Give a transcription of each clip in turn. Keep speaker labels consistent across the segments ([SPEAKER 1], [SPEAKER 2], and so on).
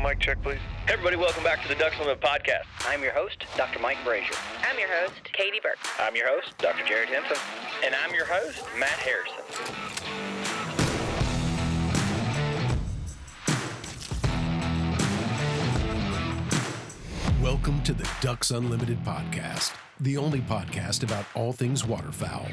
[SPEAKER 1] mic check, please.
[SPEAKER 2] Hey everybody, welcome back to the DUX Unlimited podcast.
[SPEAKER 3] I'm your host, Dr. Mike Brazier.
[SPEAKER 4] I'm your host, Katie Burke.
[SPEAKER 2] I'm your host, Dr. Jared Henson.
[SPEAKER 5] And I'm your host, Matt Harrison.
[SPEAKER 6] Welcome to the DUX Unlimited podcast, the only podcast about all things waterfowl.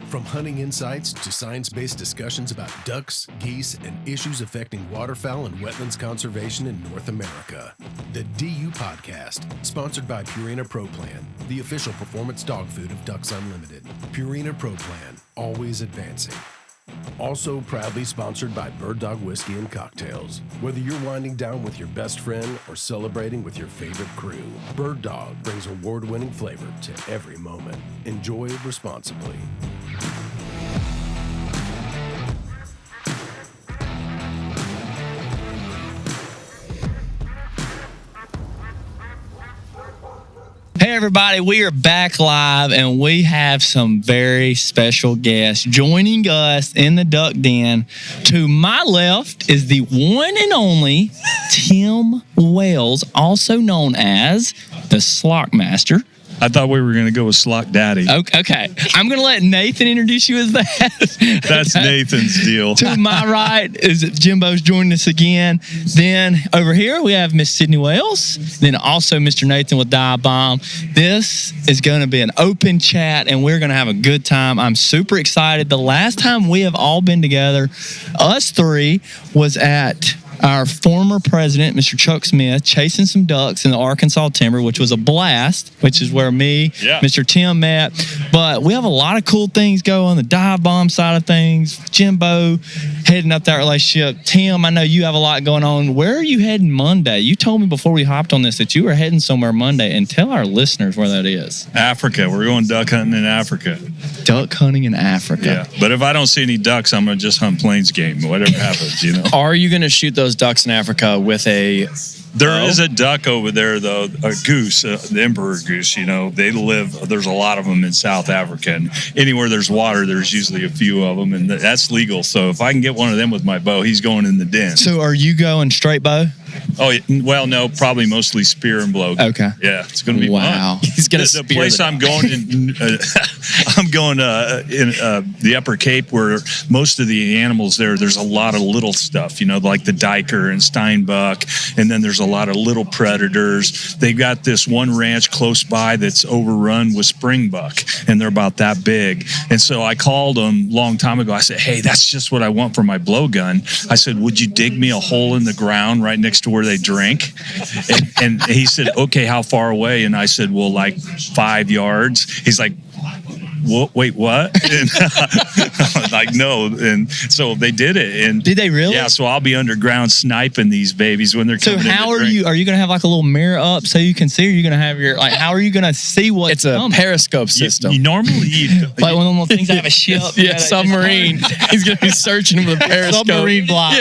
[SPEAKER 6] From hunting insights to science-based discussions about ducks, geese, and issues affecting waterfowl and wetlands conservation in North America. The DU Podcast, sponsored by Purina Pro Plan, the official performance dog food of DUX Unlimited. Purina Pro Plan, always advancing. Also proudly sponsored by Bird Dog Whiskey and Cocktails. Whether you're winding down with your best friend or celebrating with your favorite crew, Bird Dog brings award-winning flavor to every moment. Enjoy responsibly.
[SPEAKER 7] Hey everybody, we are back live and we have some very special guests joining us in the duck den. To my left is the one and only Tim Wells, also known as the Slock Master.
[SPEAKER 8] I thought we were going to go with Slock Daddy.
[SPEAKER 7] Okay. I'm going to let Nathan introduce you as that.
[SPEAKER 8] That's Nathan's deal.
[SPEAKER 7] To my right is Jimbo's joining us again. Then over here we have Miss Sydnie Wells. Then also Mr. Nathan with Dive Bomb. This is going to be an open chat and we're going to have a good time. I'm super excited. The last time we have all been together, us three, was at our former president, Mr. Chuck Smith, chasing some ducks in the Arkansas timber, which was a blast, which is where me, Mr. Tim met. But we have a lot of cool things going on the dive bomb side of things. Jimbo heading up that relationship. Tim, I know you have a lot going on. Where are you heading Monday? You told me before we hopped on this that you were heading somewhere Monday, and tell our listeners where that is.
[SPEAKER 8] Africa. We're going duck hunting in Africa.
[SPEAKER 7] Duck hunting in Africa.
[SPEAKER 8] Yeah. But if I don't see any ducks, I'm going to just hunt plains game, whatever happens, you know.
[SPEAKER 9] Are you going to shoot those ducks in Africa with a
[SPEAKER 8] There is a duck over there, though, a goose, the emperor goose, you know. They live, there's a lot of them in South Africa. And anywhere there's water, there's usually a few of them, and that's legal. So if I can get one of them with my bow, he's going in the den.
[SPEAKER 7] So are you going straight bow?
[SPEAKER 8] Oh, well, no, probably mostly spear and blow.
[SPEAKER 7] Okay.
[SPEAKER 8] Yeah, it's going to be fun.
[SPEAKER 9] He's going to
[SPEAKER 8] the place I'm going in, I'm going in the Upper Cape, where most of the animals there's a lot of little stuff, you know, like the diker and steinbuck, and then there's a lot of little predators. They've got this one ranch close by that's overrun with springbuck, and they're about that big. And so I called them a long time ago. I said, hey, that's just what I want for my blowgun. I said, would you dig me a hole in the ground right next to where they drink? And he said, okay, how far away? And I said, well, like 5 yards. He's like, wait, what? And I was like, no. And so they did it. And
[SPEAKER 7] did they really?
[SPEAKER 8] Yeah. So I'll be underground sniping these babies when they're coming.
[SPEAKER 7] So how are you going to have like a little mirror up so you can see? Or are you going to have your, like, how are you going to see what?
[SPEAKER 9] It's a periscope system.
[SPEAKER 8] You normally
[SPEAKER 7] like one of those things that have a ship.
[SPEAKER 9] Yeah, submarine. He's going to be searching with a periscope.
[SPEAKER 7] Submarine block.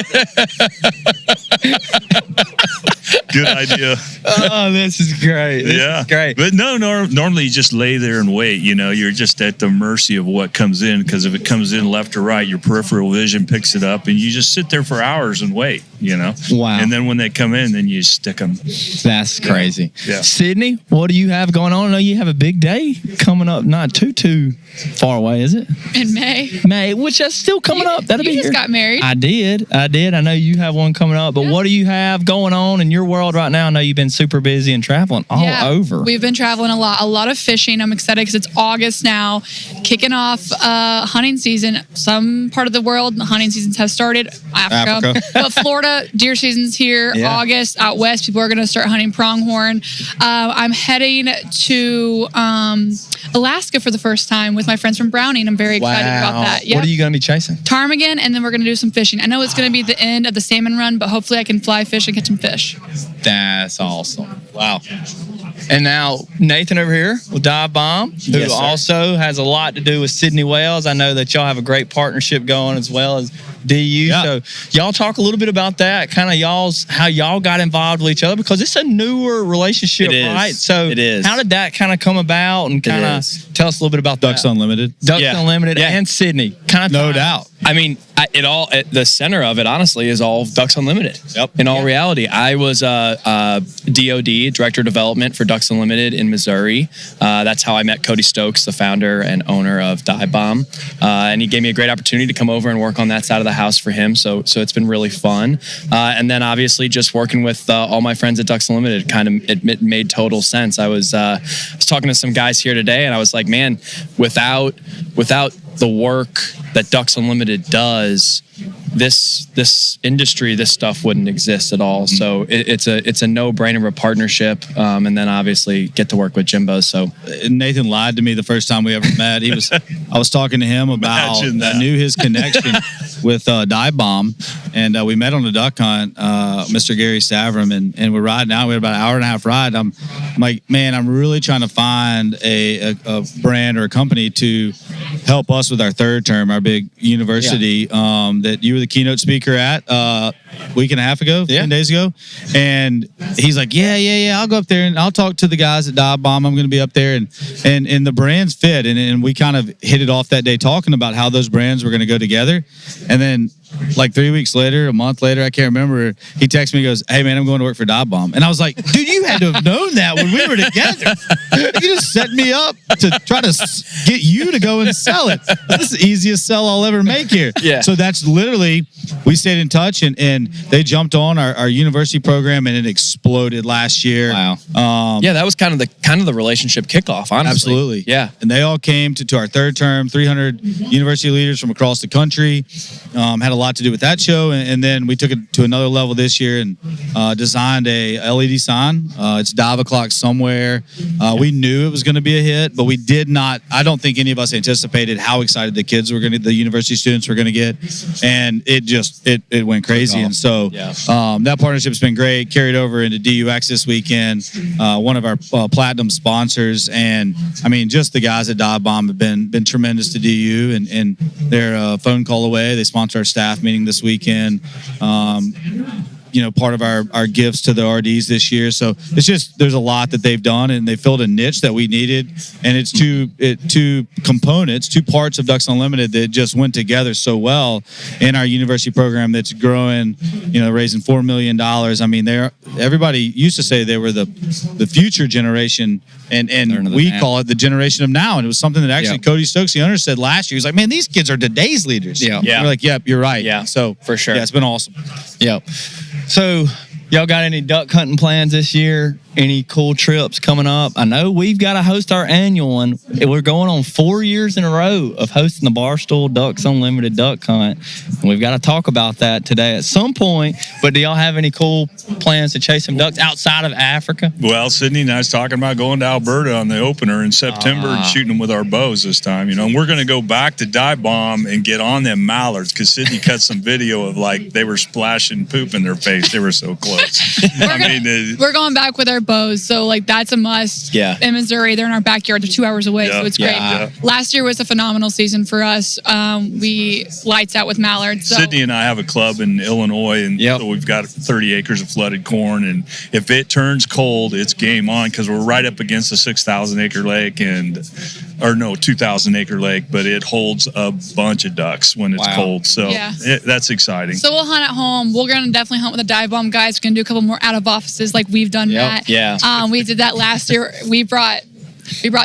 [SPEAKER 8] Good idea.
[SPEAKER 7] Oh, this is great. This is great.
[SPEAKER 8] But no, normally you just lay there and wait. You know, you're just at the mercy of what comes in, because if it comes in left or right, your peripheral vision picks it up, and you just sit there for hours and wait, you know.
[SPEAKER 7] Wow.
[SPEAKER 8] And then when they come in, then you stick them.
[SPEAKER 7] That's crazy.
[SPEAKER 8] Yeah.
[SPEAKER 7] Sydnie, what do you have going on? I know you have a big day coming up, not too far away, is it?
[SPEAKER 4] In May.
[SPEAKER 7] May, which is still coming up. That'll be
[SPEAKER 4] You just
[SPEAKER 7] here.
[SPEAKER 4] got married.
[SPEAKER 7] I did. I know you have one coming up, but what do you have going on in your world right now? I know you've been super busy and traveling all over.
[SPEAKER 4] We've been traveling a lot of fishing. I'm excited because it's August now, kicking off hunting season. Some part of the world, the hunting seasons have started. Africa. But Florida, deer season's here.
[SPEAKER 7] Yeah.
[SPEAKER 4] August, out west, people are going to start hunting pronghorn. I'm heading to Alaska for the first time with my friends from Browning. I'm very excited about that.
[SPEAKER 7] What are you going to be chasing?
[SPEAKER 4] Ptarmigan, and then we're going to do some fishing. I know it's going to be the end of the salmon run, but hopefully I can fly fish and catch some fish.
[SPEAKER 7] That's awesome. Wow. And now Nathan over here with Dive Bomb, who also has a lot to do with Sydnie Wells. I know that y'all have a great partnership going, as well as DU.
[SPEAKER 9] Yeah.
[SPEAKER 7] So y'all talk a little bit about that, kind of how y'all got involved with each other, because it's a newer relationship,
[SPEAKER 9] It is.
[SPEAKER 7] right? So
[SPEAKER 9] It is.
[SPEAKER 7] how did that kind of come about, and kind of
[SPEAKER 9] is.
[SPEAKER 7] tell us a little bit about
[SPEAKER 1] Ducks
[SPEAKER 7] that?
[SPEAKER 1] Unlimited.
[SPEAKER 7] Ducks
[SPEAKER 9] Yeah.
[SPEAKER 7] Unlimited
[SPEAKER 9] Yeah.
[SPEAKER 7] and Sydney. Kind of
[SPEAKER 1] No doubt.
[SPEAKER 9] I mean, at the center of it, honestly, is all Ducks Unlimited.
[SPEAKER 1] Yep.
[SPEAKER 9] In all reality, I was DOD, Director of Development for Ducks Unlimited in Missouri. That's how I met Cody Stokes, the founder and owner of Dive Bomb. And he gave me a great opportunity to come over and work on that side of the house for him. So it's been really fun. And then obviously just working with all my friends at Ducks Unlimited, it made total sense. I was talking to some guys here today, and I was like, man, without the work that Ducks Unlimited does, this industry, this stuff wouldn't exist at all. So it's a no-brainer of a partnership, and then obviously get to work with Jimbo. So
[SPEAKER 1] Nathan lied to me the first time we ever met. I was talking to him about,
[SPEAKER 8] Imagine that.
[SPEAKER 1] I knew his connection with Dive Bomb, and we met on the duck hunt, Mr. Gary Stavrum, and we're riding out. We had about an hour and a half ride. I'm like, man, I'm really trying to find a brand or a company to help us with our third term, our big university that you were the keynote speaker at a week and a half ago, 10 days ago. And he's like, yeah, I'll go up there and I'll talk to the guys at Dive Bomb. I'm going to be up there. And the brands fit. And we kind of hit it off that day talking about how those brands were going to go together. And then like 3 weeks later, a month later, I can't remember, he texts me and goes, hey, man, I'm going to work for Dive Bomb. And I was like, dude, you had to have known that when we were together. You just set me up to try to get you to go and sell it. This is the easiest sell I'll ever make here.
[SPEAKER 9] Yeah.
[SPEAKER 1] So that's literally, we stayed in touch, and they jumped on our university program, and it exploded last year.
[SPEAKER 9] wow, yeah, that was kind of the relationship kickoff. Honestly,
[SPEAKER 1] Absolutely.
[SPEAKER 9] yeah.
[SPEAKER 1] And they all came to our third term, 300 university leaders from across the country. Had a lot to do with that show. And then we took it to another level this year and designed a LED sign. It's Dive O'Clock Somewhere. We knew it was going to be a hit, but we did not, I don't think any of us anticipated how excited the kids were going to, the university students were going to get. And it went crazy. And so that partnership's been great. Carried over into DUX this weekend, one of our platinum sponsors. And I mean, just the guys at Dive Bomb have been tremendous to DU, and they're a phone call away. They sponsor our staff meeting this weekend. Part of our gifts to the RDs this year. So it's just, there's a lot that they've done, and they filled a niche that we needed. And it's two components, two parts of Ducks Unlimited that just went together so well in our university program that's growing, raising $4 million. I mean, everybody used to say they were the future generation, and we call it the generation of now. And it was something that actually Cody Stokes, the owner, said last year. He was like, man, these kids are today's leaders.
[SPEAKER 9] Yeah.
[SPEAKER 1] We're like, yep, you're right.
[SPEAKER 9] Yeah.
[SPEAKER 1] So
[SPEAKER 9] For sure.
[SPEAKER 1] Yeah, it's been awesome.
[SPEAKER 7] Yep. So, y'all got any duck hunting plans this year? Any cool trips coming up? I know we've got to host our annual one. We're going on 4 years in a row of hosting the Barstool Ducks Unlimited Duck Hunt. And we've got to talk about that today at some point. But do y'all have any cool plans to chase some ducks outside of Africa?
[SPEAKER 8] Well, Sydney and I was talking about going to Alberta on the opener in September and shooting them with our bows this time. And we're going to go back to Dive Bomb and get on them mallards, because Sydney cut some video of like they were splashing poop in their face. They were so close.
[SPEAKER 4] We're going back with our bows, so like that's a must.
[SPEAKER 9] Yeah.
[SPEAKER 4] In Missouri, they're in our backyard. They're 2 hours away, so it's great.
[SPEAKER 8] Yeah.
[SPEAKER 4] Last year was a phenomenal season for us. We lights out with mallards. So.
[SPEAKER 8] Sydney and I have a club in Illinois, and so we've got 30 acres of flooded corn. And if it turns cold, it's game on, because we're right up against a 6,000 acre lake 2,000 acre lake, but it holds a bunch of ducks when it's cold. So that's exciting.
[SPEAKER 4] So we'll hunt at home. We're going to definitely hunt with the Dive Bomb guys. We're going to do a couple more out of offices like we've done that.
[SPEAKER 9] Yeah.
[SPEAKER 4] We did that last year. We brought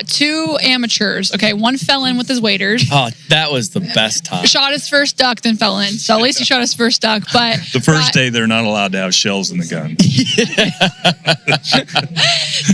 [SPEAKER 4] two amateurs. Okay, one fell in with his waders.
[SPEAKER 9] Oh, that was the best time.
[SPEAKER 4] Shot his first duck, then fell in. So at least he shot his first duck. But
[SPEAKER 8] the first day they're not allowed to have shells in the gun.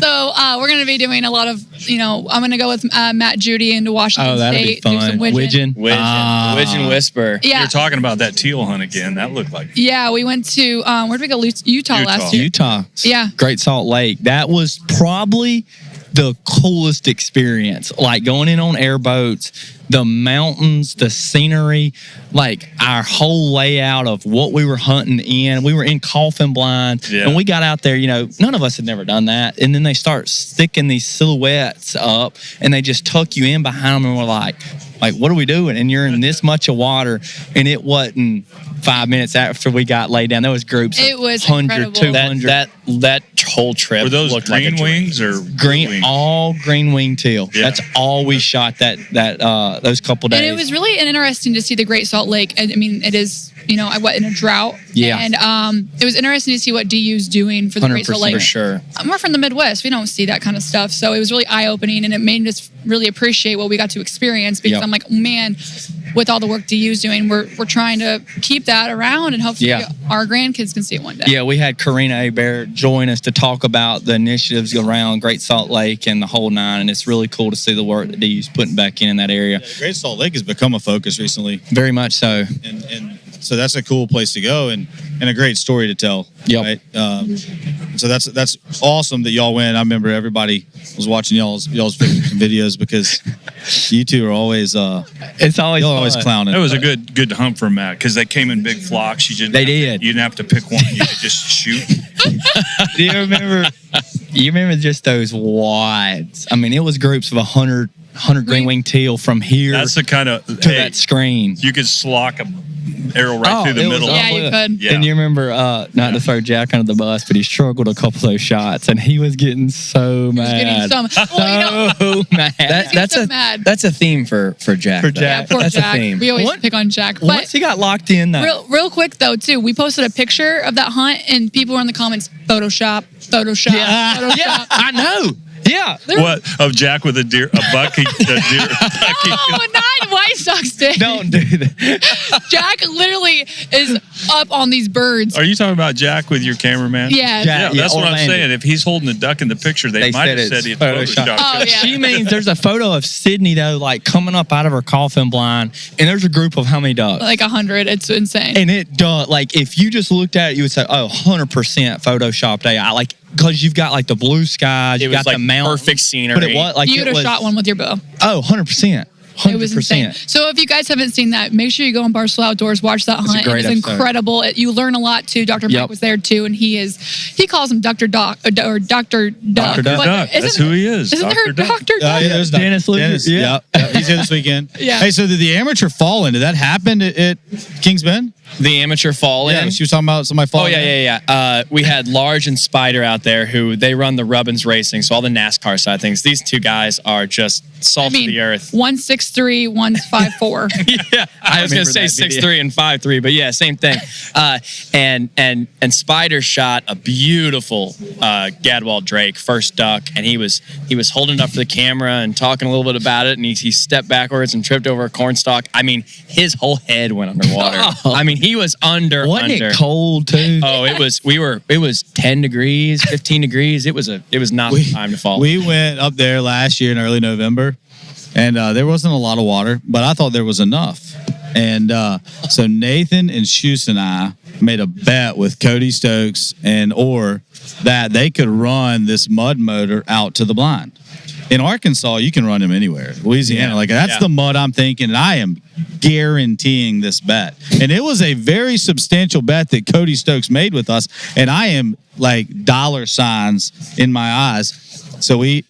[SPEAKER 4] So we're going to be doing a lot of, I'm going to go with Matt Judy into Washington
[SPEAKER 7] that'll
[SPEAKER 4] State.
[SPEAKER 7] be
[SPEAKER 4] Do
[SPEAKER 7] fun.
[SPEAKER 4] some widgeon.
[SPEAKER 9] Widgeon Whisper.
[SPEAKER 4] Yeah.
[SPEAKER 8] You're talking about that teal hunt again. That looked like
[SPEAKER 4] Yeah, we went to, where did we go? Utah last year.
[SPEAKER 7] Utah.
[SPEAKER 4] Yeah.
[SPEAKER 7] Great Salt Lake. That was probably the coolest experience. Like going in on airboats, the mountains, the scenery, like our whole layout of what we were hunting in. We were in coffin blinds.
[SPEAKER 8] Yeah.
[SPEAKER 7] And we got out there, none of us had never done that. And then they start sticking these silhouettes up and they just tuck you in behind them, and we're like, Like, what are we doing? And you're in this much of water, and it wasn't 5 minutes after we got laid down. There was groups.
[SPEAKER 4] It was
[SPEAKER 7] 100,
[SPEAKER 4] incredible.
[SPEAKER 7] 200.
[SPEAKER 9] That whole trip
[SPEAKER 8] Were those
[SPEAKER 9] looked like a
[SPEAKER 8] green
[SPEAKER 9] dream.
[SPEAKER 8] wings or
[SPEAKER 7] green,
[SPEAKER 8] wings?
[SPEAKER 7] all green wing teal.
[SPEAKER 8] Yeah.
[SPEAKER 7] That's all we shot those couple days.
[SPEAKER 4] And it was really interesting to see the Great Salt Lake. I mean, it is, I went in a drought.
[SPEAKER 7] Yeah.
[SPEAKER 4] And it was interesting to see what DU's doing for the Great Salt
[SPEAKER 7] 100%.
[SPEAKER 4] Lake.
[SPEAKER 9] For sure.
[SPEAKER 4] We're from the Midwest. We don't see that kind of stuff. So it was really eye-opening, and it made us really appreciate what we got to experience, because
[SPEAKER 7] Yep.
[SPEAKER 4] I'm like, man, with all the work DU's doing, we're trying to keep that around, and hopefully our grandkids can see it one day.
[SPEAKER 7] Yeah, we had Karina Hebert join us to talk about the initiatives around Great Salt Lake and the whole nine, and it's really cool to see the work that DU's putting back in that area.
[SPEAKER 1] Great Salt Lake has become a focus recently,
[SPEAKER 7] Very much so.
[SPEAKER 1] and so that's a cool place to go and a great story to tell.
[SPEAKER 7] Yep.
[SPEAKER 1] Right? So that's awesome that y'all went. I remember everybody was watching y'all's videos because you two are always
[SPEAKER 7] It's always
[SPEAKER 1] y'all are always
[SPEAKER 7] fun.
[SPEAKER 1] clowning.
[SPEAKER 8] That was a good hunt for Matt because they came in big flocks. You
[SPEAKER 7] They did.
[SPEAKER 8] You didn't have to pick one. You could just shoot.
[SPEAKER 7] Do you remember? You remember just those wads? I mean, it was groups of 100 green wing teal from here
[SPEAKER 8] That's the kind of
[SPEAKER 7] to that screen.
[SPEAKER 8] You could slock a arrow right
[SPEAKER 7] Oh,
[SPEAKER 8] through the
[SPEAKER 7] it was
[SPEAKER 8] middle.
[SPEAKER 4] Yeah, you could.
[SPEAKER 8] Yeah.
[SPEAKER 7] And you remember, not to throw Jack under the bus, but he struggled a couple of those shots, and he was getting so
[SPEAKER 4] He was getting
[SPEAKER 7] mad.
[SPEAKER 4] so
[SPEAKER 7] mad.
[SPEAKER 4] That's so mad.
[SPEAKER 9] That's a theme for Jack.
[SPEAKER 7] For
[SPEAKER 9] though.
[SPEAKER 7] Jack.
[SPEAKER 4] Poor
[SPEAKER 9] That's
[SPEAKER 4] Jack.
[SPEAKER 9] a theme.
[SPEAKER 4] We always
[SPEAKER 7] What?
[SPEAKER 4] pick on Jack. But
[SPEAKER 7] Once he got locked in, though.
[SPEAKER 4] real quick though, too, we posted a picture of that hunt, and people were in the comments, Photoshop, Photoshop, Photoshop.
[SPEAKER 7] Yeah, I know. Yeah.
[SPEAKER 8] What of Jack with a bucky?
[SPEAKER 4] Oh, not White Sox Day.
[SPEAKER 7] Don't do that.
[SPEAKER 4] Jack literally is up on these birds.
[SPEAKER 8] Are you talking about Jack with your cameraman?
[SPEAKER 4] Yeah.
[SPEAKER 7] Jack.
[SPEAKER 8] Yeah, that's what I'm
[SPEAKER 7] Orlando.
[SPEAKER 8] saying. If he's holding a duck in the picture, they might have said
[SPEAKER 7] it's
[SPEAKER 8] he photoshopped.
[SPEAKER 4] Oh, yeah.
[SPEAKER 7] She means there's a photo of Sydney, though, like coming up out of her coffin blind, and there's a group of how many ducks?
[SPEAKER 4] Like 100. It's insane.
[SPEAKER 7] And it does, like, if you just looked at it, you would say, oh, 100% Photoshopped AI. Like, because you've got, like, the blue skies,
[SPEAKER 9] It
[SPEAKER 7] you've
[SPEAKER 9] was
[SPEAKER 7] got
[SPEAKER 9] like
[SPEAKER 7] the mountain.
[SPEAKER 9] perfect scenery.
[SPEAKER 7] But it was, like,
[SPEAKER 4] you
[SPEAKER 7] it
[SPEAKER 4] would have
[SPEAKER 7] was,
[SPEAKER 4] shot one with your bow.
[SPEAKER 7] Oh, 100%. 100%.
[SPEAKER 4] It was insane. So if you guys haven't seen that, make sure you go on Barstool Outdoors, watch that hunt.
[SPEAKER 7] a great
[SPEAKER 4] It was
[SPEAKER 7] episode.
[SPEAKER 4] incredible. You learn a lot too. Dr. Mike
[SPEAKER 7] Yep.
[SPEAKER 4] was there too, and he calls him Dr. Doc or Dr. Duck.
[SPEAKER 8] Dr. Duck. That's who he is.
[SPEAKER 4] Isn't there
[SPEAKER 8] Dr. Duck.
[SPEAKER 4] Dr. Duck?
[SPEAKER 1] yeah, there's
[SPEAKER 7] Dennis Luger.
[SPEAKER 1] Dennis,
[SPEAKER 7] Yeah.
[SPEAKER 1] yeah. He's here this weekend.
[SPEAKER 4] Yeah.
[SPEAKER 1] Hey, so did the amateur fall in? Did that happen at Kings Bend?
[SPEAKER 9] The amateur fall
[SPEAKER 1] Yeah,
[SPEAKER 9] in.
[SPEAKER 1] she was talking about somebody
[SPEAKER 9] Oh
[SPEAKER 1] falling.
[SPEAKER 9] yeah. We had Large and Spider out there who they run the Rubbins Racing, so all the NASCAR side things. These two guys are just salt of the earth.
[SPEAKER 4] 163, 154.
[SPEAKER 9] Yeah, I was gonna
[SPEAKER 7] remember
[SPEAKER 9] say
[SPEAKER 7] that video.
[SPEAKER 9] 6'3" and 5'3", but yeah, same thing. And Spider shot a beautiful Gadwall Drake first duck, and he was holding it up for the camera and talking a little bit about it, and he stepped backwards and tripped over a cornstalk. I mean, his whole head went underwater. I mean, he was under.
[SPEAKER 7] Wasn't it cold, too?
[SPEAKER 9] Oh, it was 10 degrees, 15 degrees. It was not the time to fall.
[SPEAKER 1] We went up there last year in early November, and there wasn't a lot of water, but I thought there was enough. And so Nathan and Shoes and I made a bet with Cody Stokes and Orr that they could run this mud motor out to the blind. In Arkansas, you can run them anywhere. Louisiana, that's the mud I'm thinking, and I am guaranteeing this bet. And it was a very substantial bet that Cody Stokes made with us, and I am like dollar signs in my eyes. So we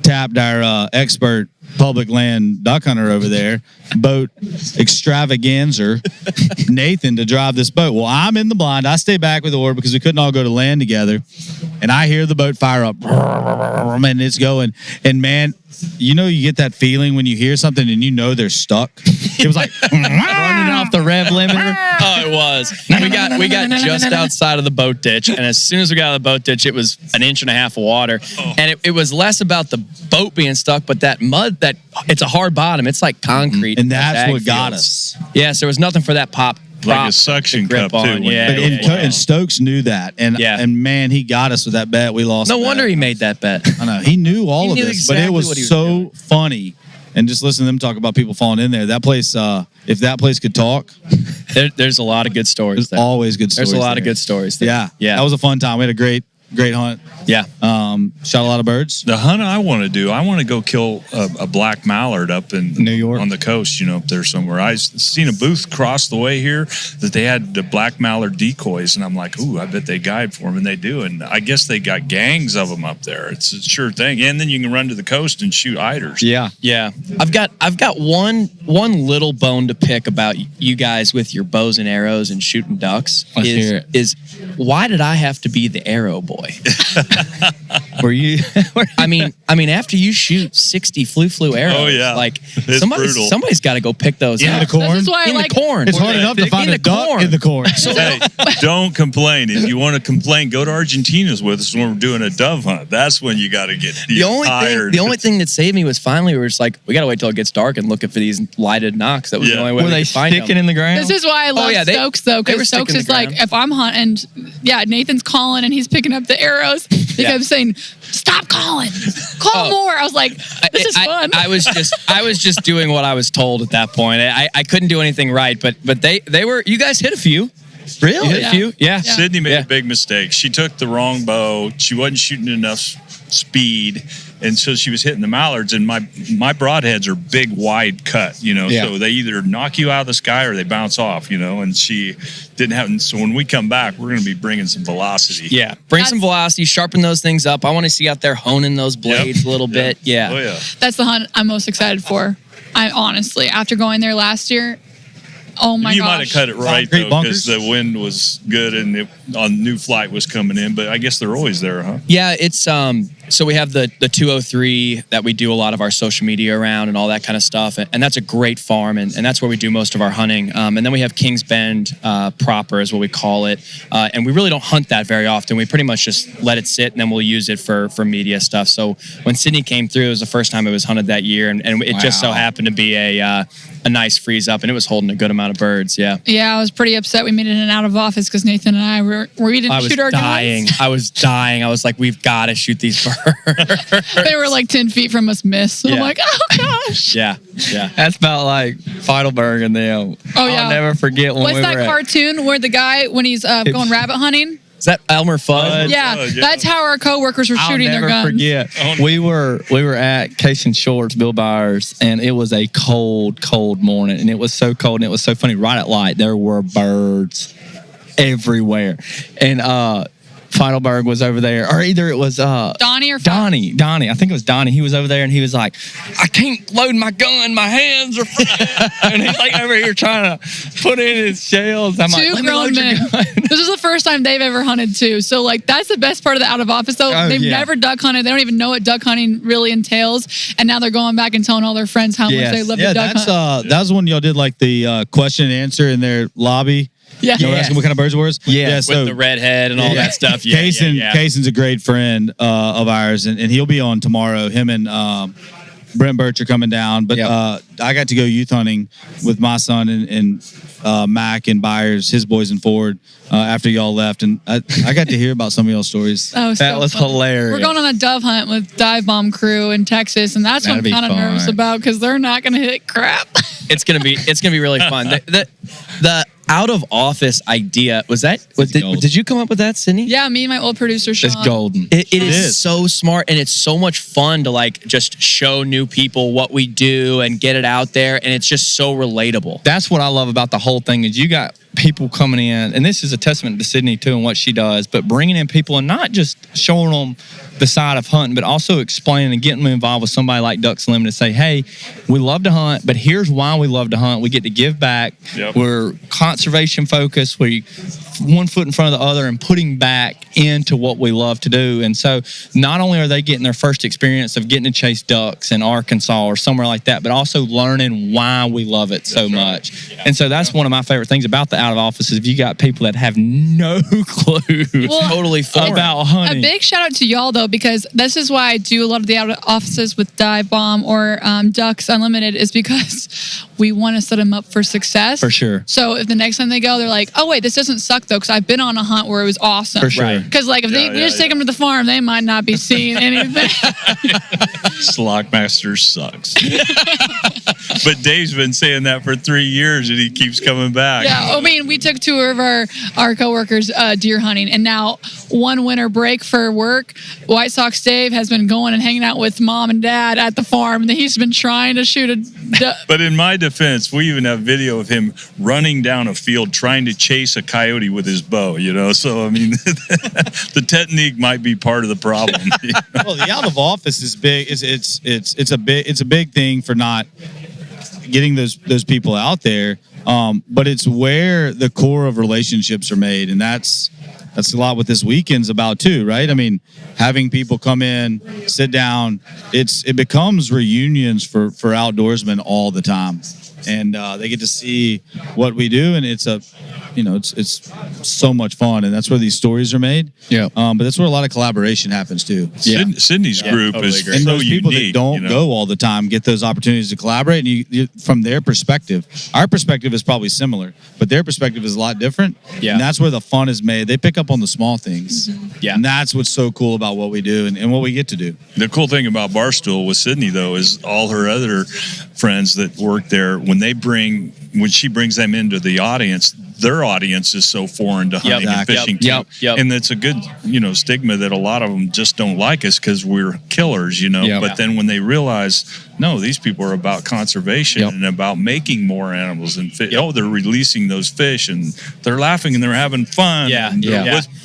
[SPEAKER 1] tapped our expert public land duck hunter over there, boat extravaganza, Nathan, to drive this boat. Well, I'm in the blind. I stay back with Orr because we couldn't all go to land together. And I hear the boat fire up, and it's going. And man, you get that feeling when you hear something and you know they're stuck. It was like
[SPEAKER 7] Running off the rev limiter.
[SPEAKER 9] Oh, it was. We got just outside of the boat ditch, and as soon as we got out of the boat ditch, it was 1.5 inches of water. And it was less about the boat being stuck, but that mud, that it's a hard bottom. It's like concrete.
[SPEAKER 1] And that's
[SPEAKER 9] Ag
[SPEAKER 1] what got
[SPEAKER 9] fields.
[SPEAKER 1] us.
[SPEAKER 9] Yes, there was nothing for that pop.
[SPEAKER 8] Like a suction
[SPEAKER 9] to grip
[SPEAKER 8] cup, too,
[SPEAKER 9] on.
[SPEAKER 8] when
[SPEAKER 9] Yeah,
[SPEAKER 8] you go
[SPEAKER 1] And Stokes knew that. And man, he got us with that bet. We lost.
[SPEAKER 9] No
[SPEAKER 1] the
[SPEAKER 9] wonder
[SPEAKER 1] bet.
[SPEAKER 9] he made that bet.
[SPEAKER 1] I know. He knew all
[SPEAKER 9] He
[SPEAKER 1] of
[SPEAKER 9] knew
[SPEAKER 1] this, but it
[SPEAKER 9] exactly
[SPEAKER 1] was
[SPEAKER 9] what he was
[SPEAKER 1] so
[SPEAKER 9] doing.
[SPEAKER 1] funny. And just listen to them talk about people falling in there. That place, if that place could talk,
[SPEAKER 9] There's a lot of good stories
[SPEAKER 1] there's
[SPEAKER 9] there.
[SPEAKER 1] always good stories.
[SPEAKER 9] There's a lot
[SPEAKER 1] there.
[SPEAKER 9] of good stories there.
[SPEAKER 1] Yeah.
[SPEAKER 9] Yeah.
[SPEAKER 1] That was a fun time. We had a great Great hunt.
[SPEAKER 9] Yeah.
[SPEAKER 1] Shot a lot of birds.
[SPEAKER 8] The hunt I want to do, I want to go kill a black mallard up in
[SPEAKER 7] New York
[SPEAKER 8] on the coast, up there somewhere. I seen a booth across the way here that they had the black mallard decoys, and I'm like, ooh, I bet they guide for them, and they do. And I guess they got gangs of them up there. It's a sure thing. And then you can run to the coast and shoot eiders.
[SPEAKER 7] Yeah.
[SPEAKER 9] Yeah. I've got one little bone to pick about you guys with your bows and arrows and shooting ducks.
[SPEAKER 7] Let's hear it.
[SPEAKER 9] Is why did I have to be the arrow boy?
[SPEAKER 7] Were you?
[SPEAKER 9] I mean, after you shoot 60 flu arrows,
[SPEAKER 8] Oh, yeah.
[SPEAKER 9] like
[SPEAKER 8] It's brutal.
[SPEAKER 9] somebody's got to go pick those
[SPEAKER 1] In
[SPEAKER 9] up.
[SPEAKER 1] the corn.
[SPEAKER 4] This is why I
[SPEAKER 9] In
[SPEAKER 4] like.
[SPEAKER 9] the corn.
[SPEAKER 1] It's hard enough to find
[SPEAKER 9] In
[SPEAKER 1] a
[SPEAKER 9] the
[SPEAKER 1] duck
[SPEAKER 9] corn.
[SPEAKER 1] in the corn.
[SPEAKER 8] Hey, don't complain. If you want to complain, go to Argentina's with us when we're doing a dove hunt. That's when you got to get tired.
[SPEAKER 9] The only thing that saved me was finally we were just like, we got to wait till it gets dark and look for these lighted knocks. That was the
[SPEAKER 8] Yeah.
[SPEAKER 9] only way
[SPEAKER 7] Were
[SPEAKER 9] we
[SPEAKER 7] they
[SPEAKER 9] could find
[SPEAKER 7] sticking
[SPEAKER 9] them.
[SPEAKER 7] in the ground?
[SPEAKER 4] This is why I love
[SPEAKER 9] yeah,
[SPEAKER 4] Stokes, though,
[SPEAKER 9] they were
[SPEAKER 4] because Stokes
[SPEAKER 9] sticking
[SPEAKER 4] is
[SPEAKER 9] the
[SPEAKER 4] like,
[SPEAKER 9] ground.
[SPEAKER 4] if I'm hunting, Nathan's calling and he's picking up the arrows. He kept saying, "Stop calling, call more." I was like, "This is fun."
[SPEAKER 9] I was just doing what I was told at that point. I couldn't do anything right, but they were. You guys hit a few.
[SPEAKER 7] Really?
[SPEAKER 9] You hit a few? Yeah.
[SPEAKER 8] Sydney made
[SPEAKER 9] Yeah.
[SPEAKER 8] a big mistake. She took the wrong bow. She wasn't shooting enough speed, and so she was hitting the mallards. And my broadheads are big, wide cut,
[SPEAKER 7] Yeah.
[SPEAKER 8] so they either knock you out of the sky or they bounce off, and she didn't have. And so when we come back, we're going to be bringing some velocity.
[SPEAKER 9] Yeah. Bring some velocity, sharpen those things up. I want to see out there honing those blades a little bit. Yeah.
[SPEAKER 8] Oh yeah.
[SPEAKER 4] That's the hunt I'm most excited for. I honestly, after going there last year, oh my
[SPEAKER 8] You
[SPEAKER 4] gosh.
[SPEAKER 8] might have cut it right
[SPEAKER 1] Concrete
[SPEAKER 8] though,
[SPEAKER 1] bunkers?
[SPEAKER 8] because the wind was good and new flight was coming in. But I guess they're always there, huh?
[SPEAKER 9] Yeah, it's so we have the 203 that we do a lot of our social media around and all that kind of stuff, and that's a great farm, and that's where we do most of our hunting. And then we have Kings Bend proper is what we call it, and we really don't hunt that very often. We pretty much just let it sit, and then we'll use it for media stuff. So when Sydney came through, it was the first time it was hunted that year, and it just so happened to be a nice freeze up, and it was holding a good amount of birds. Yeah.
[SPEAKER 4] Yeah, I was pretty upset. We made it in and out of office because Nathan and I we didn't shoot our guns.
[SPEAKER 9] I was dying. I was like, we've got to shoot these birds.
[SPEAKER 4] They were like 10 feet from us, miss. So I'm
[SPEAKER 9] Yeah.
[SPEAKER 4] like, oh gosh.
[SPEAKER 9] Yeah.
[SPEAKER 7] That's about like Feidelberg and them.
[SPEAKER 4] Oh, yeah.
[SPEAKER 7] I'll never forget when
[SPEAKER 4] What's
[SPEAKER 7] we
[SPEAKER 4] that
[SPEAKER 7] were at
[SPEAKER 4] cartoon where the guy when he's going rabbit hunting?
[SPEAKER 9] Is that Elmer Fudd?
[SPEAKER 4] Yeah,
[SPEAKER 8] yeah.
[SPEAKER 4] that's how our coworkers were shooting their guns.
[SPEAKER 7] forget. We were at Case and Shorts, Bill Byers, and it was a cold morning, and it was so cold, and it was so funny. Right at light, there were birds everywhere, and Feidelberg was over there, or either it was
[SPEAKER 4] Donnie or
[SPEAKER 7] Donnie. I think it was Donnie. He was over there, and he was like, "I can't load my gun. My hands are fried." And he's like over here trying to put in his shells. I'm like,
[SPEAKER 4] Two
[SPEAKER 7] "Let me
[SPEAKER 4] grown
[SPEAKER 7] load your
[SPEAKER 4] men.
[SPEAKER 7] gun."
[SPEAKER 4] This is the first time they've ever hunted too. So like that's the best part of the out of office though.
[SPEAKER 7] Oh,
[SPEAKER 4] They've
[SPEAKER 7] yeah.
[SPEAKER 4] never duck hunted. They don't even know what duck hunting really entails. And now they're going back and telling all their friends how much
[SPEAKER 7] Yes.
[SPEAKER 4] they love
[SPEAKER 1] Yeah,
[SPEAKER 4] to duck
[SPEAKER 1] that's
[SPEAKER 4] hunt.
[SPEAKER 1] that was when y'all did like the question and answer in their lobby.
[SPEAKER 4] Yeah.
[SPEAKER 1] You know, asking what kind of birds it was.
[SPEAKER 7] Yeah.
[SPEAKER 9] With
[SPEAKER 1] So
[SPEAKER 9] the redhead and all that stuff. Yeah,
[SPEAKER 1] Kaysen's a great friend of ours, and he'll be on tomorrow. Him and Brent Birch are coming down. But I got to go youth hunting with my son and Mac and Byers, his boys in Ford, after y'all left. And I got to hear about some of y'all's stories.
[SPEAKER 4] Oh,
[SPEAKER 7] That
[SPEAKER 4] so
[SPEAKER 7] was
[SPEAKER 4] fun.
[SPEAKER 7] hilarious.
[SPEAKER 4] We're going on a dove hunt with Dive Bomb Crew in Texas, and that's what
[SPEAKER 7] That'd
[SPEAKER 4] I'm
[SPEAKER 7] be
[SPEAKER 4] kind of nervous
[SPEAKER 7] fun.
[SPEAKER 4] about because they're not going to hit crap.
[SPEAKER 9] It's gonna be really fun. The out of office idea did you come up with that, Sydney?
[SPEAKER 4] Yeah, me and my old producer Sean.
[SPEAKER 7] It's golden.
[SPEAKER 9] It is so smart, and it's so much fun to like just show new people what we do and get it out there, and it's just so relatable.
[SPEAKER 7] That's what I love about the whole thing is you got people coming in, and this is a testament to Sydney too and what she does, but bringing in people and not just showing them the side of hunting, but also explaining and getting them involved with somebody like Ducks Limited. Say, hey, we love to hunt, but here's why we love to hunt. We get to give back.
[SPEAKER 8] Yep.
[SPEAKER 7] We're conservation focused. We one foot in front of the other and putting back into what we love to do. And so not only are they getting their first experience of getting to chase ducks in Arkansas or somewhere like that, but also learning why we love it so much. And so that's one of my favorite things about the out of office is if you got people that have no clue
[SPEAKER 4] Well,
[SPEAKER 9] Totally foreign.
[SPEAKER 7] about
[SPEAKER 4] A
[SPEAKER 7] hunting.
[SPEAKER 4] big shout out to y'all though, because this is why I do a lot of the out of offices with Dive Bomb or Ducks Unlimited is because we want to set them up for success.
[SPEAKER 7] For sure.
[SPEAKER 4] So if the next time they go, they're like, oh wait, this doesn't suck though, because I've been on a hunt where it was awesome.
[SPEAKER 7] For sure. Right.
[SPEAKER 4] Because like if we just take them to the farm, they might not be seeing anything.
[SPEAKER 8] Slockmaster sucks. But Dave's been saying that for 3 years, and he keeps coming back.
[SPEAKER 4] Yeah, I mean, we took 2 of our coworkers deer hunting, and now one winter break for work. White Sox Dave has been going and hanging out with mom and dad at the farm, and he's been trying to shoot a.
[SPEAKER 8] But in my defense, we even have video of him running down a field trying to chase a coyote with his bow. So I mean, the technique might be part of the problem.
[SPEAKER 1] Well, the out of office is big. It's a big thing for not getting those people out there. But it's where the core of relationships are made, and that's a lot what this weekend's about too, right? I mean, having people come in, sit down, it becomes reunions for outdoorsmen all the time, and they get to see what we do, and it's so much fun, and that's where these stories are made.
[SPEAKER 7] Yeah.
[SPEAKER 1] But that's where a lot of collaboration happens too.
[SPEAKER 7] Yeah.
[SPEAKER 8] Sydney's group is
[SPEAKER 1] And
[SPEAKER 8] so
[SPEAKER 1] those people
[SPEAKER 8] unique.
[SPEAKER 1] that don't go all the time get those opportunities to collaborate, and you from their perspective. Our perspective is probably similar, but their perspective is a lot different.
[SPEAKER 9] Yeah.
[SPEAKER 1] And that's where the fun is made. They pick up on the small things.
[SPEAKER 9] Yeah.
[SPEAKER 1] And that's what's so cool about what we do and what we get to do.
[SPEAKER 8] The cool thing about Barstool with Sydney, though, is all her other friends that work there, when she brings them into the audience, their audience is so foreign to hunting and fishing too.
[SPEAKER 9] Yep.
[SPEAKER 8] And it's a good, stigma that a lot of them just don't like us because we're killers,
[SPEAKER 7] Yep.
[SPEAKER 8] But then when they realize, no, these people are about conservation and about making more animals and fish. Oh, they're releasing those fish and they're laughing and they're having fun.
[SPEAKER 9] Yeah.
[SPEAKER 8] And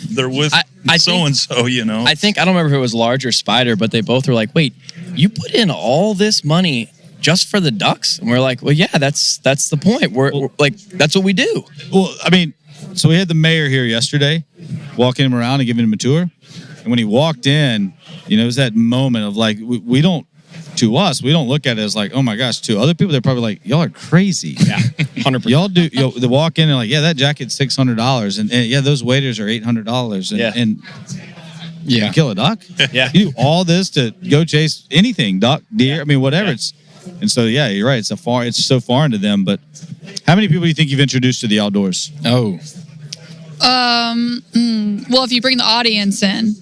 [SPEAKER 8] they're with
[SPEAKER 9] I
[SPEAKER 8] so-and-so,
[SPEAKER 9] I think, I don't remember if it was Large or Spider, but they both were like, wait, you put in all this money just for the ducks? And we're like, well, yeah, that's the point. We're like, that's what we do.
[SPEAKER 1] Well, I mean, so we had the mayor here yesterday, walking him around and giving him a tour. And when he walked in, it was that moment of like, we don't look at it as like, oh my gosh. To other people, they're probably like, y'all are crazy.
[SPEAKER 9] Yeah, 100%.
[SPEAKER 1] Y'all do. They walk in and like, yeah, that jacket's $600, and yeah, those waders are $800, and
[SPEAKER 7] Yeah.
[SPEAKER 1] you kill a duck.
[SPEAKER 9] Yeah.
[SPEAKER 1] You do all this to go chase anything, duck, deer. I mean, whatever. And so yeah, you're right. It's so foreign to them. But how many people do you think you've introduced to the outdoors?
[SPEAKER 7] Oh.
[SPEAKER 4] Well, if you bring the audience in,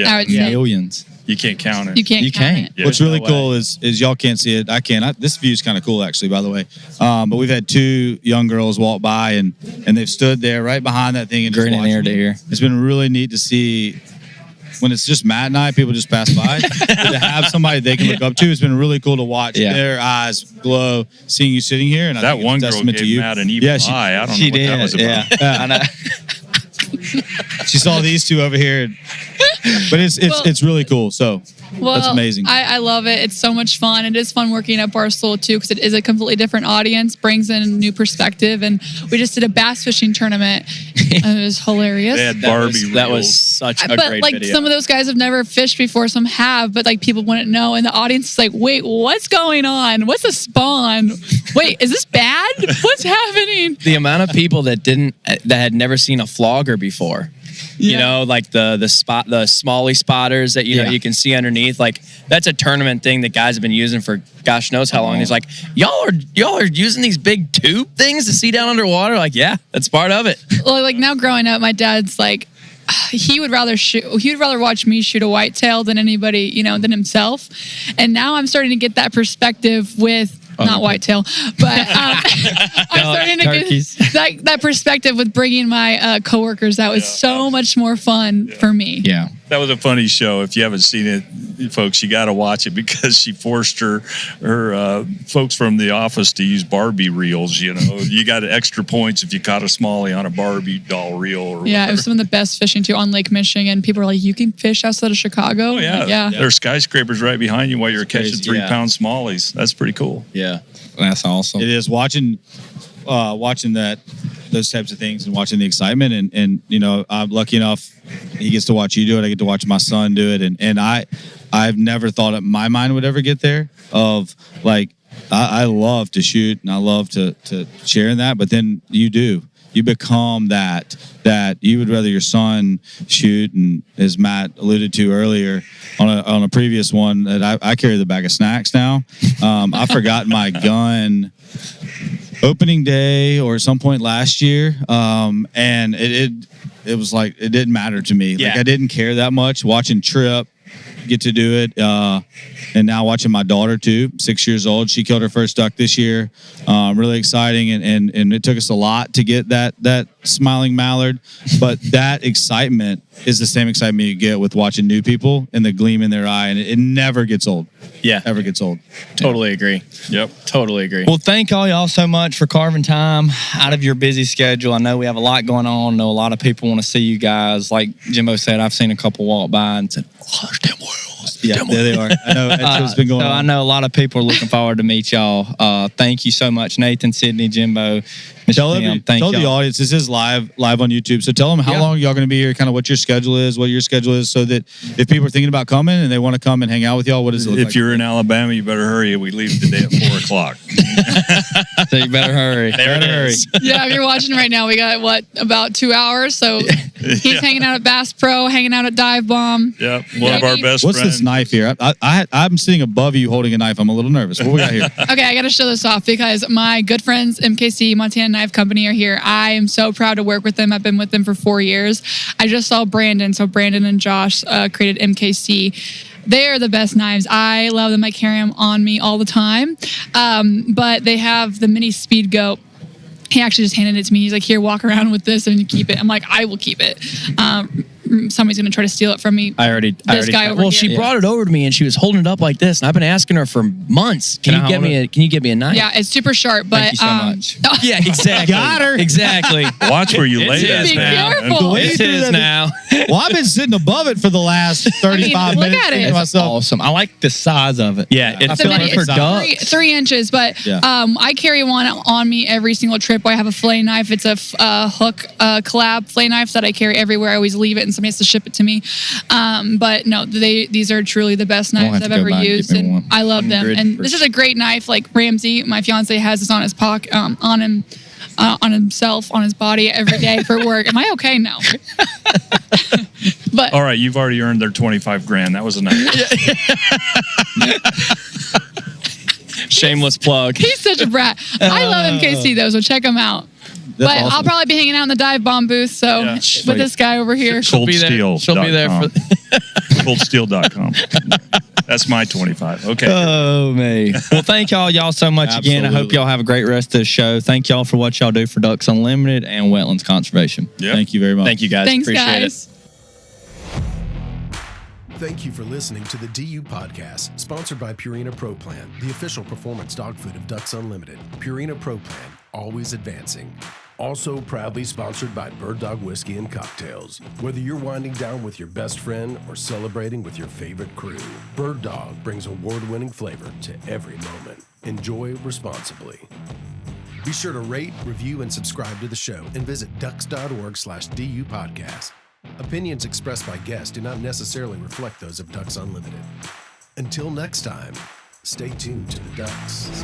[SPEAKER 4] I would say
[SPEAKER 7] Millions.
[SPEAKER 8] You can't count it.
[SPEAKER 4] you can't count it.
[SPEAKER 8] Yeah,
[SPEAKER 1] What's
[SPEAKER 8] there's
[SPEAKER 1] really
[SPEAKER 8] no
[SPEAKER 1] cool is y'all can't see it. I can. This view is kind of cool, actually, by the way. But we've had 2 young girls walk by, and they've stood there right behind that thing and just
[SPEAKER 7] Grinning
[SPEAKER 1] watching
[SPEAKER 7] ear to
[SPEAKER 1] it.
[SPEAKER 7] ear.
[SPEAKER 1] It's been really neat to see. When it's just Matt and I, people just pass by. To have somebody they can look up to, it's been really cool to watch their eyes glow, seeing you sitting here. And I
[SPEAKER 8] That
[SPEAKER 1] think
[SPEAKER 8] one
[SPEAKER 1] it's a
[SPEAKER 8] girl
[SPEAKER 1] testament
[SPEAKER 8] gave
[SPEAKER 1] to you.
[SPEAKER 8] Matt an evil eye. I don't know what that was about.
[SPEAKER 7] I know.
[SPEAKER 1] She saw these 2 over here, but it's really cool. So
[SPEAKER 4] Well,
[SPEAKER 1] that's amazing.
[SPEAKER 4] I love it. It's so much fun. It is fun working at Barstool too because it is a completely different audience, brings in a new perspective. And we just did a bass fishing tournament. It was hilarious.
[SPEAKER 8] They had Barbie
[SPEAKER 9] That was
[SPEAKER 8] reels.
[SPEAKER 9] such a
[SPEAKER 4] But
[SPEAKER 9] great
[SPEAKER 4] like
[SPEAKER 9] video.
[SPEAKER 4] some of those guys have never fished before, some have, but like people wouldn't know, and the audience is like, "Wait, what's going on? What's a spawn? Wait, is this bad? What's happening?"
[SPEAKER 9] The amount of people that had never seen a flogger before. Like the smallie spotters that you can see underneath. Like that's a tournament thing that guys have been using for gosh knows how long. He's like, y'all are using these big tube things to see down underwater. Like, yeah, that's part of it.
[SPEAKER 4] Well, like now growing up, my dad's like, he would rather watch me shoot a whitetail than anybody, than himself. And now I'm starting to get that perspective with not whitetail, but I'm starting to get that perspective with bringing my coworkers out. It's so much more fun for me.
[SPEAKER 7] Yeah.
[SPEAKER 8] That was a funny show. If you haven't seen it, folks, you got to watch it because she forced her folks from the office to use Barbie reels. You got extra points if you caught a smallie on a Barbie doll reel. Or
[SPEAKER 4] it was some of the best fishing too on Lake Michigan. People are like, you can fish outside of Chicago.
[SPEAKER 8] Oh, yeah.
[SPEAKER 4] Like, yeah.
[SPEAKER 8] There's skyscrapers right behind you while you're catching
[SPEAKER 9] crazy.
[SPEAKER 8] 3-pound smallies. That's pretty cool.
[SPEAKER 9] Yeah.
[SPEAKER 7] That's awesome.
[SPEAKER 1] It is watching those types of things and watching the excitement and I'm lucky enough he gets to watch you do it. I get to watch my son do it and I've never thought my mind would ever get there of like I love to shoot and I love to share in that, but then you become that you would rather your son shoot, and as Matt alluded to earlier on a previous one, that I carry the bag of snacks now. I forgot my gun opening day or at some point last year, and it was like it didn't matter to me.
[SPEAKER 9] Yeah.
[SPEAKER 1] Like I didn't care that much watching Trip get to do it. And now watching my daughter too, 6 years old. She killed her first duck this year. Really exciting. And it took us a lot to get that smiling mallard. But that excitement is the same excitement you get with watching new people and the gleam in their eye. And it never gets old.
[SPEAKER 9] Yeah.
[SPEAKER 1] Never gets old.
[SPEAKER 9] Totally agree.
[SPEAKER 8] Yep.
[SPEAKER 9] Totally agree.
[SPEAKER 7] Well, thank all y'all so much for carving time out of your busy schedule. I know we have a lot going on. I know a lot of people want to see you guys. Like Jimbo said, I've seen a couple walk by and said, "Oh, there's them Wells."
[SPEAKER 1] Yeah, there they are. I know that's what's been going on.
[SPEAKER 7] I know a lot of people are looking forward to meet y'all. Thank you so much, Nathan, Sydney, Jimbo.
[SPEAKER 1] Tell
[SPEAKER 7] Thank
[SPEAKER 1] the
[SPEAKER 7] y'all.
[SPEAKER 1] audience, this is live on YouTube. So tell them how long y'all going to be here, kind of what your schedule is, so that if people are thinking about coming and they want to come and hang out with y'all, what does it look like?
[SPEAKER 8] If you're in Alabama, you better hurry. We leave today at 4 o'clock.
[SPEAKER 7] So you better hurry.
[SPEAKER 9] There it is.
[SPEAKER 4] Yeah, if you're watching right now, we got about 2 hours. So he's hanging out at Bass Pro, hanging out at Dive Bomb.
[SPEAKER 8] Yeah, one of our best
[SPEAKER 1] What's
[SPEAKER 8] friends.
[SPEAKER 1] this knife here? I'm sitting above you holding a knife. I'm a little nervous. What we got here?
[SPEAKER 4] Okay, I got to show this off because my good friends, MKC, Montana Knife Company, are here. I am so proud to work with them. I've been with them for 4 years. I just saw Brandon. So Brandon and Josh created MKC. They are the best knives. I love them. I carry them on me all the time. But they have the mini Speed Goat. He actually just handed it to me. He's like, here, walk around with this and you keep it. I'm like, I will keep it. Somebody's going to try to steal it from me.
[SPEAKER 9] I already she brought it over to me and she was holding it up like this, and I've been asking her for months. Can you get me a knife?
[SPEAKER 4] Yeah, it's super sharp, but
[SPEAKER 7] Thank you so much.
[SPEAKER 9] Yeah, exactly.
[SPEAKER 1] Got her.
[SPEAKER 9] Exactly.
[SPEAKER 8] Watch where you lay that
[SPEAKER 4] Be
[SPEAKER 8] now.
[SPEAKER 4] careful.
[SPEAKER 9] It's his now.
[SPEAKER 1] Well, I've been sitting above it for the last 35
[SPEAKER 4] look
[SPEAKER 1] minutes.
[SPEAKER 4] at it.
[SPEAKER 1] thinking to
[SPEAKER 7] That's
[SPEAKER 1] myself,
[SPEAKER 7] awesome. I like the size of it.
[SPEAKER 9] Yeah,
[SPEAKER 7] I
[SPEAKER 9] it's
[SPEAKER 7] feel
[SPEAKER 4] a
[SPEAKER 7] like
[SPEAKER 4] mini-
[SPEAKER 7] for
[SPEAKER 4] it's
[SPEAKER 7] ducks.
[SPEAKER 4] 3 inches, but
[SPEAKER 1] Yeah.
[SPEAKER 4] I carry one on me every single trip. I have a fillet knife. It's a Hook collab fillet knife that I carry everywhere. I always leave it and somebody has to ship it to me. But no, these are truly the best
[SPEAKER 7] I'll
[SPEAKER 4] knives
[SPEAKER 7] have
[SPEAKER 4] I've
[SPEAKER 7] to go
[SPEAKER 4] ever
[SPEAKER 7] back and get
[SPEAKER 4] used,
[SPEAKER 7] me
[SPEAKER 4] and
[SPEAKER 7] one.
[SPEAKER 4] I love them. And
[SPEAKER 9] 100%.
[SPEAKER 4] this is a great knife. Like Ramsey, my fiance, has this on his pocket, on himself, on his body every day for work. Am I okay? No. But
[SPEAKER 8] All right, you've already earned their 25 grand. That was a nice.
[SPEAKER 9] Shameless plug.
[SPEAKER 4] he's such a brat. I love MKC though, so check him out. But I'll
[SPEAKER 1] awesome.
[SPEAKER 4] probably be hanging out in the Dive Bomb booth. So
[SPEAKER 8] Yeah.
[SPEAKER 4] with this guy over here.
[SPEAKER 9] She'll be there. She'll be there for.
[SPEAKER 8] Coldsteel.com. That's my 25. Okay.
[SPEAKER 7] Oh, me. Well, thank y'all so much again. I hope
[SPEAKER 1] Absolutely.
[SPEAKER 7] y'all have a great rest of the show. Thank y'all for what y'all do for Ducks Unlimited and Wetlands Conservation.
[SPEAKER 8] Yeah.
[SPEAKER 1] Thank you very much.
[SPEAKER 9] Thank you guys.
[SPEAKER 4] Thanks,
[SPEAKER 9] Appreciate
[SPEAKER 4] guys.
[SPEAKER 9] it.
[SPEAKER 6] Thank you for listening to the DU Podcast, sponsored by Purina Pro Plan, the official performance dog food of Ducks Unlimited. Purina Pro Plan, always advancing. Also proudly sponsored by Bird Dog Whiskey and Cocktails. Whether you're winding down with your best friend or celebrating with your favorite crew, Bird Dog brings award-winning flavor to every moment. Enjoy responsibly. Be sure to rate, review, and subscribe to the show, and visit ducks.org/DU Podcast. Opinions expressed by guests do not necessarily reflect those of Ducks Unlimited. Until next time, stay tuned to the Ducks.